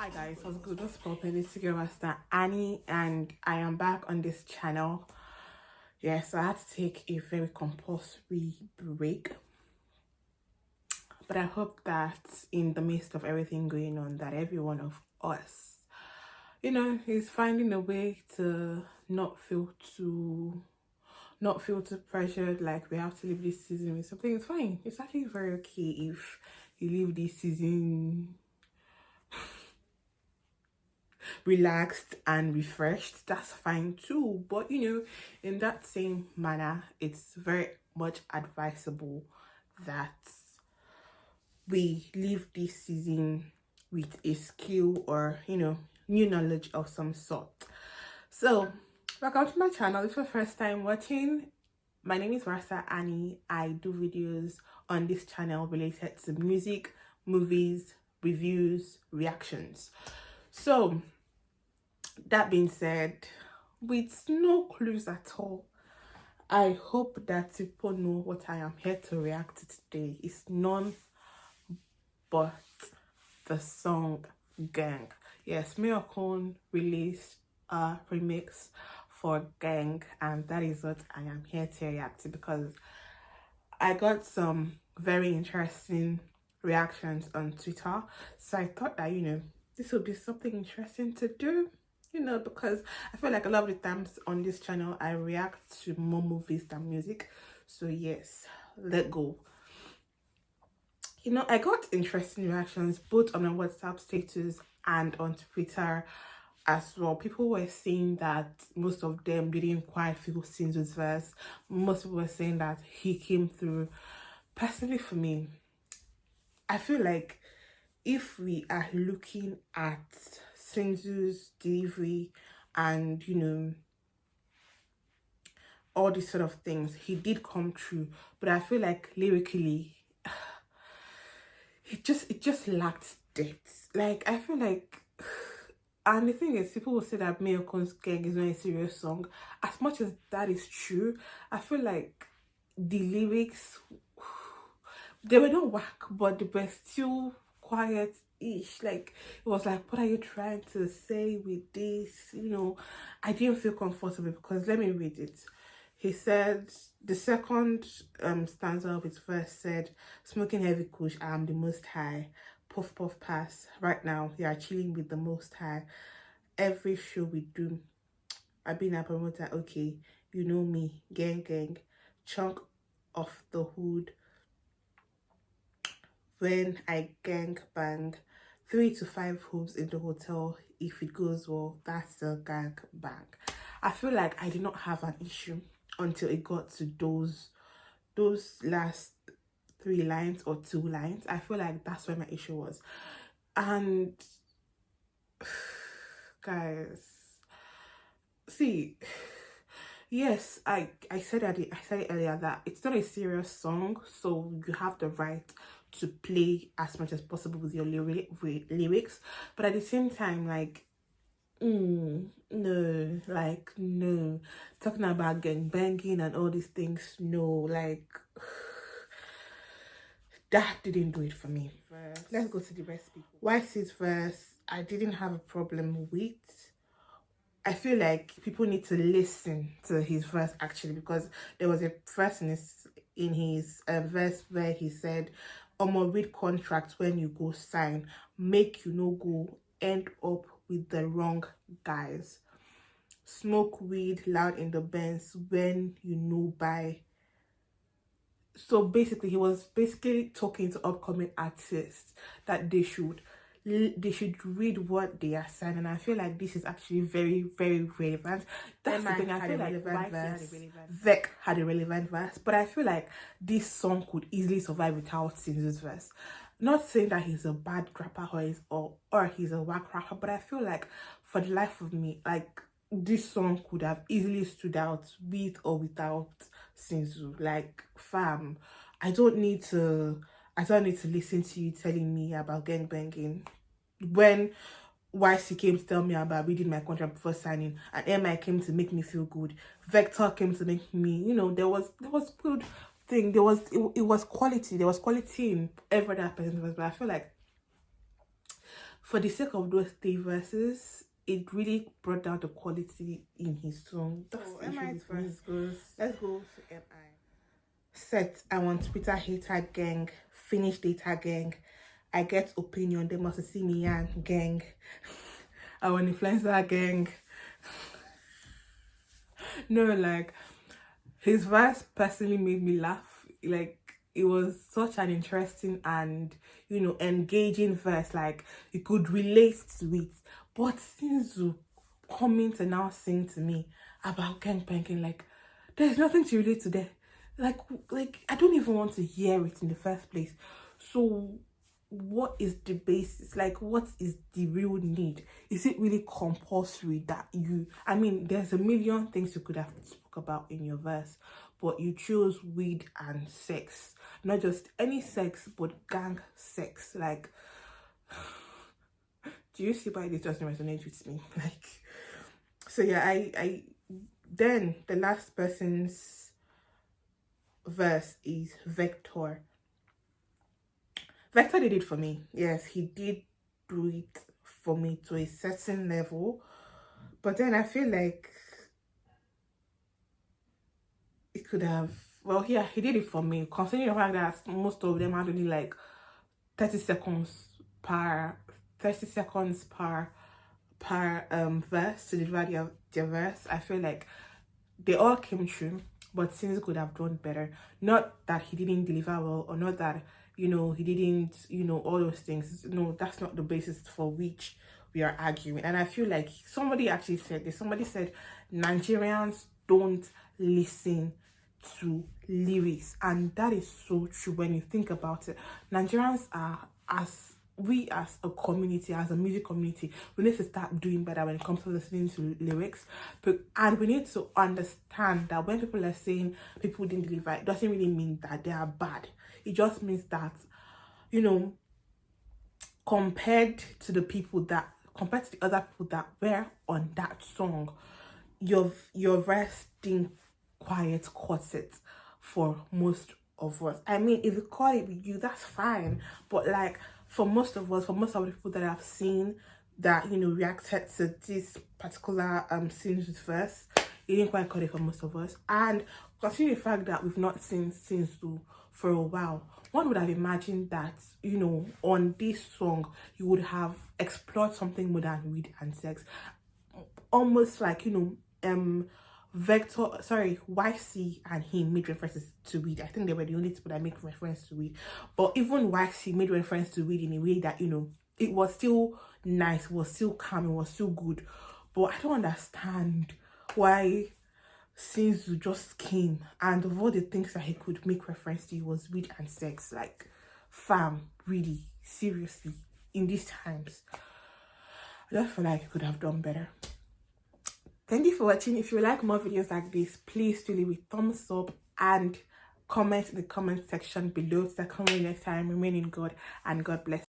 Hi guys, what's good? What's poppin'? It's your master Annie, and I am back on this channel. Yes, I had to take a very compulsory break, but I hope that in the midst of everything going on, that every one of us, is finding a way to not feel too pressured, like we have to leave this season with something. It's fine. It's actually very okay if you leave this season relaxed and refreshed. That's fine too, but in that same manner, it's very much advisable that we leave this season with a skill or new knowledge of some sort. So welcome to my channel. If it's your first time watching, my name is Rasa Annie. I do videos on this channel related to music, movies, reviews, reactions. So that being said, with no clues at all, I hope that people know what I am here to react to today. It's none but the song Geng. Yes, Mayorkun released a remix for Geng, and that is what I am here to react to because I got some very interesting reactions on Twitter. So I thought that, this would be something interesting to do, because I feel like a lot of the times on this channel, I react to more movies than music. So yes, let go. I got interesting reactions both on my WhatsApp status and on Twitter as well. People were saying that most of them didn't quite feel Sinzu's verse. Most people were saying that he came through. Personally, for me, I feel like if we are looking at Sinzu's delivery and all these sort of things, he did come true, but I feel like lyrically it just lacked depth. Like I feel like, and the thing is, people will say that Mayorkun's Geng is not a serious song. As much as that is true, I feel like the lyrics, they were not whack, but they were still quiet-ish. Like it was like, what are you trying to say with this? I didn't feel comfortable because let me read it. He said, the second stanza of his verse said, smoking heavy kush, I am the most high. Puff puff pass. Right now, you are chilling with the most high. Every show we do, I've been a promoter, okay. You know me, gang gang. Chunk of the hood. When I gang bang, 3 to 5 hoops in the hotel. If it goes well, that's a gang bang. I feel like I did not have an issue until it got to those last 3 lines or 2 lines. I feel like that's where my issue was. And guys, see, yes, I said it earlier that it's not a serious song, so you have the right to play as much as possible with your lyrics, but at the same time, like, no, like, no, talking about gang banging and all these things, no, like, that didn't do it for me. Let's go to the rest people. Ycee's verse, I didn't have a problem with. I feel like people need to listen to his verse actually, because there was a verse in his verse where he said, read contract when you go sign, make you no go end up with the wrong guys. Smoke weed loud in the Benz when you know buy. So basically, he was basically talking to upcoming artists that they should read what they are saying, and I feel like this is actually very, very relevant. That's the thing. I feel like Vec had a relevant verse, but I feel like this song could easily survive without Sinzu's verse. Not saying that he's a bad rapper or he's a whack rapper, but I feel like for the life of me, like, this song could have easily stood out with or without Sinzu. Like, fam, I don't need to listen to you telling me about gang banging when Ycee came to tell me about reading my contract before signing, and M.I came to make me feel good. Vector came to make me, there was good thing. It was quality. There was quality in every other person's voice, but I feel like for the sake of those 3 verses, it really brought down the quality in his song. That's the issue with me. Let's go to M.I. Set, I want Twitter hater gang, finish data gang. I get opinion, they must see me and gang. I want influencer gang. No, like, his verse personally made me laugh. Like, it was such an interesting and, you know, engaging verse. Like, you could relate to it. But Sinzu coming to now sing to me about gang banking, like, there's nothing to relate to there. Like I don't even want to hear it in the first place. So what is the basis? Like, what is the real need? Is it really compulsory that I mean, there's a million things you could have spoke about in your verse, but you chose weed and sex. Not just any sex, but gang sex. Like, do you see why this doesn't resonate with me? Like, so yeah, I then the last person's verse is Vector. Vector did it for me. Yes, he did do it for me to a certain level, but then I feel like it could have, well, yeah, he did it for me, considering the fact that most of them had only like 30 seconds per verse to deliver their verse. I feel like they all came true, but Sinzu could have done better. Not that he didn't deliver well, or not that, you know, he didn't, you know, all those things. No, that's not the basis for which we are arguing. And I feel like somebody actually said this. Somebody said Nigerians don't listen to lyrics, and that is so true when you think about it. Nigerians are, as a community, as a music community, we need to start doing better when it comes to listening to lyrics. And we need to understand that when people are saying people didn't deliver, it doesn't really mean that they are bad. It just means that, you know, compared to the other people that were on that song, your verse didn't quite cut it for most of us. I mean, if you call it with you, that's fine, but like, for most of us, for most of the people that I've seen that, you know, reacted to this particular Sinzu verse, it didn't quite cut it for most of us. And considering the fact that we've not seen Sinzu for a while, one would have imagined that, you know, on this song you would have explored something more than weed and sex. Almost like, you know, Ycee and him made references to weed. I think they were the only people that make reference to weed. But even Ycee made reference to weed in a way that, you know, it was still nice, it was still calm, it was still good. But I don't understand why Sinzu just came, and of all the things that he could make reference to was weed and sex. Like, fam, really, seriously, in these times, I just feel like he could have done better. Thank you for watching. If you like more videos like this, please do leave a thumbs up and comment in the comment section below. Till I come next time, remain in God, and God bless.